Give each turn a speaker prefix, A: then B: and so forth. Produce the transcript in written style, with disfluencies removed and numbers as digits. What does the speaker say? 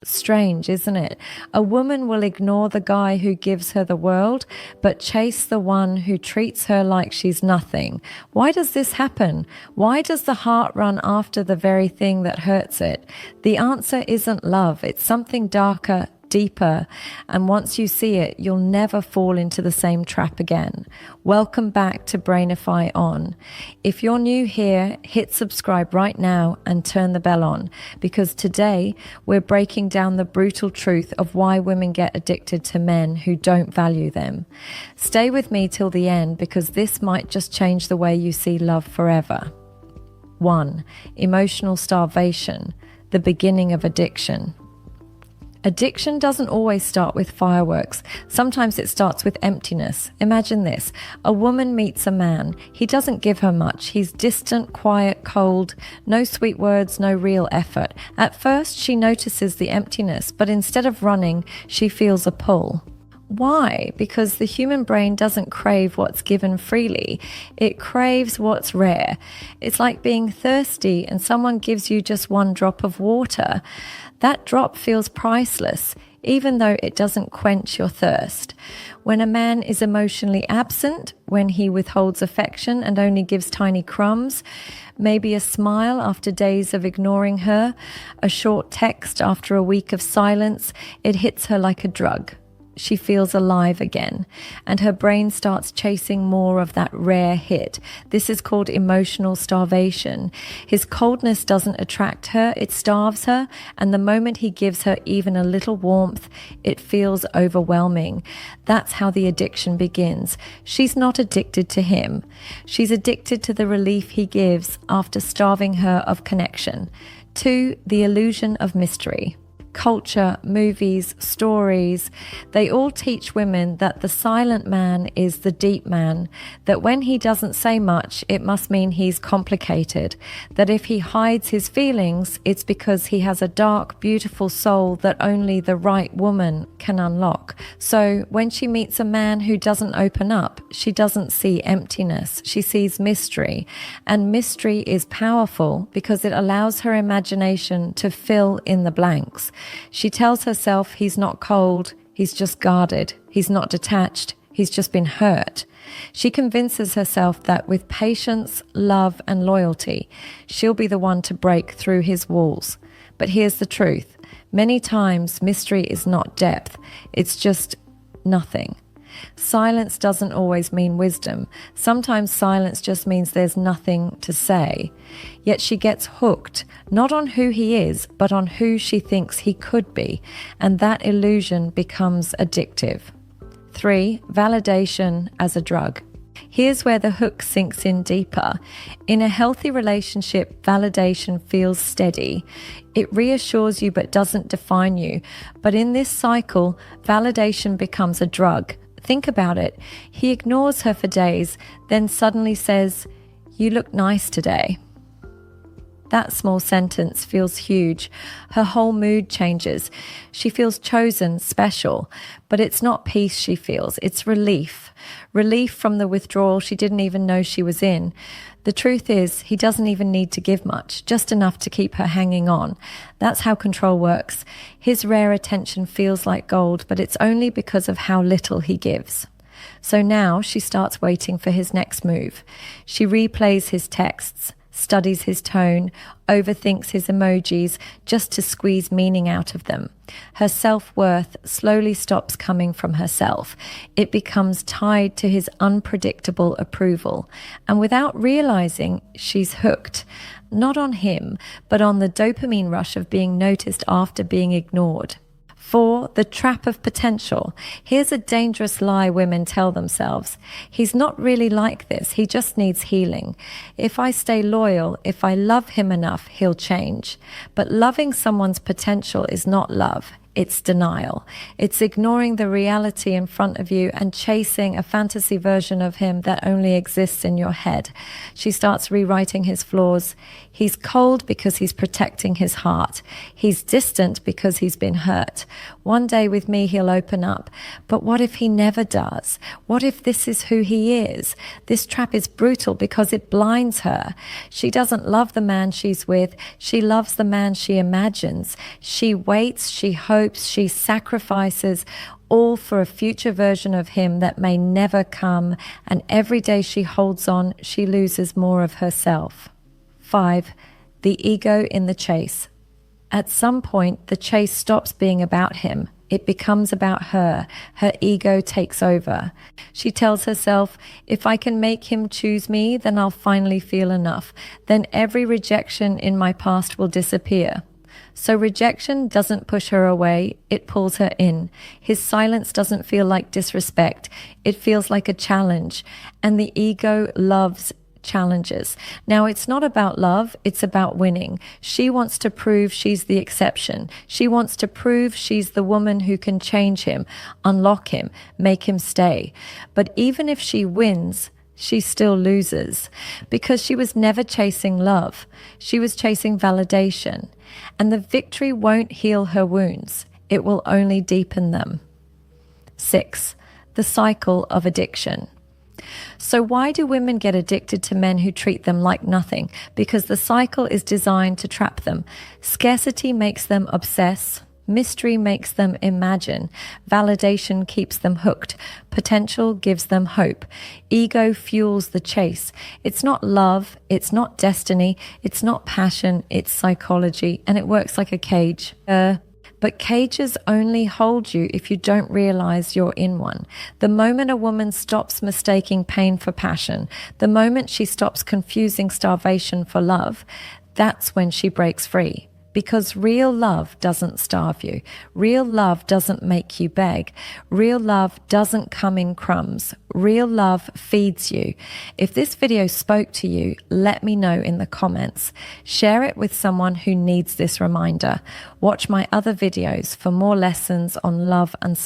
A: Strange, isn't it? A woman will ignore the guy who gives her the world, but chase the one who treats her like she's nothing. Why does this happen? Why does the heart run after the very thing that hurts it? The answer isn't love. It's something darker, deeper, and once you see it, you'll never fall into the same trap again. Welcome back to Brainify On. If you're new here, hit subscribe right now and turn the bell on, because today we're breaking down the brutal truth of why women get addicted to men who don't value them. Stay with me till the end, because this might just change the way you see love forever. 1. Emotional starvation, the beginning of addiction. Addiction doesn't always start with fireworks. Sometimes it starts with emptiness. Imagine this. A woman meets a man. He doesn't give her much. He's distant, quiet, cold. No sweet words, no real effort. At first, she notices the emptiness, but instead of running, she feels a pull. Why? Because the human brain doesn't crave what's given freely. It craves what's rare. It's like being thirsty and someone gives you just one drop of water. That drop feels priceless, even though it doesn't quench your thirst. When a man is emotionally absent, when he withholds affection and only gives tiny crumbs, maybe a smile after days of ignoring her, a short text after a week of silence, it hits her like a drug. She feels alive again, and her brain starts chasing more of that rare hit. This is called emotional starvation. His coldness doesn't attract her, it starves her, and the moment he gives her even a little warmth, it feels overwhelming. That's how the addiction begins. She's not addicted to him. She's addicted to the relief he gives after starving her of connection. 2. The illusion of mystery. Culture, movies, stories, they all teach women that the silent man is the deep man, that when he doesn't say much, it must mean he's complicated, that if he hides his feelings, it's because he has a dark, beautiful soul that only the right woman can unlock. So when she meets a man who doesn't open up, she doesn't see emptiness, she sees mystery. And mystery is powerful because it allows her imagination to fill in the blanks. She tells herself he's not cold, he's just guarded, he's not detached, he's just been hurt. She convinces herself that with patience, love, and loyalty, she'll be the one to break through his walls. But here's the truth. Many times, mystery is not depth, it's just nothing. Silence doesn't always mean wisdom. Sometimes silence just means there's nothing to say. Yet she gets hooked, not on who he is, but on who she thinks he could be. And that illusion becomes addictive. 3. Validation as a drug. Here's where the hook sinks in deeper. In a healthy relationship, validation feels steady. It reassures you but doesn't define you. But in this cycle, validation becomes a drug. Think about it. He ignores her for days, then suddenly says, "You look nice today." That small sentence feels huge. Her whole mood changes. She feels chosen, special. But it's not peace she feels, it's relief. Relief from the withdrawal she didn't even know she was in. The truth is, he doesn't even need to give much, just enough to keep her hanging on. That's how control works. His rare attention feels like gold, but it's only because of how little he gives. So now she starts waiting for his next move. She replays his texts, studies his tone, overthinks his emojis just to squeeze meaning out of them. Her self-worth slowly stops coming from herself. It becomes tied to his unpredictable approval. And without realizing, she's hooked. Not on him, but on the dopamine rush of being noticed after being ignored. 4. The trap of potential. Here's a dangerous lie women tell themselves. He's not really like this. He just needs healing. If I stay loyal, if I love him enough, he'll change. But loving someone's potential is not love. It's denial. It's ignoring the reality in front of you and chasing a fantasy version of him that only exists in your head. She starts rewriting his flaws. He's cold because he's protecting his heart. He's distant because he's been hurt. One day with me, he'll open up. But what if he never does? What if this is who he is? This trap is brutal because it blinds her. She doesn't love the man she's with. She loves the man she imagines. She waits, she hopes, she sacrifices, all for a future version of him that may never come. And every day she holds on, she loses more of herself. 5. The ego in the chase. At some point, the chase stops being about him. It becomes about her. Her ego takes over. She tells herself, if I can make him choose me, then I'll finally feel enough. Then every rejection in my past will disappear. So rejection doesn't push her away, it pulls her in. His silence doesn't feel like disrespect, it feels like a challenge. And the ego loves challenges. Now, it's not about love, it's about winning. She wants to prove she's the exception. She wants to prove she's the woman who can change him, unlock him, make him stay. But even if she wins, she still loses because she was never chasing love. She was chasing validation. And the victory won't heal her wounds. It will only deepen them. 6. The cycle of addiction. So why do women get addicted to men who treat them like nothing? Because the cycle is designed to trap them. Scarcity makes them obsess. Mystery makes them imagine. Validation keeps them hooked. Potential gives them hope. Ego fuels the chase. It's not love. It's not destiny. It's not passion. It's psychology. And it works like a cage. But cages only hold you if you don't realize you're in one. The moment a woman stops mistaking pain for passion, the moment she stops confusing starvation for love, that's when she breaks free. Because real love doesn't starve you. Real love doesn't make you beg. Real love doesn't come in crumbs. Real love feeds you. If this video spoke to you, let me know in the comments. Share it with someone who needs this reminder. Watch my other videos for more lessons on love and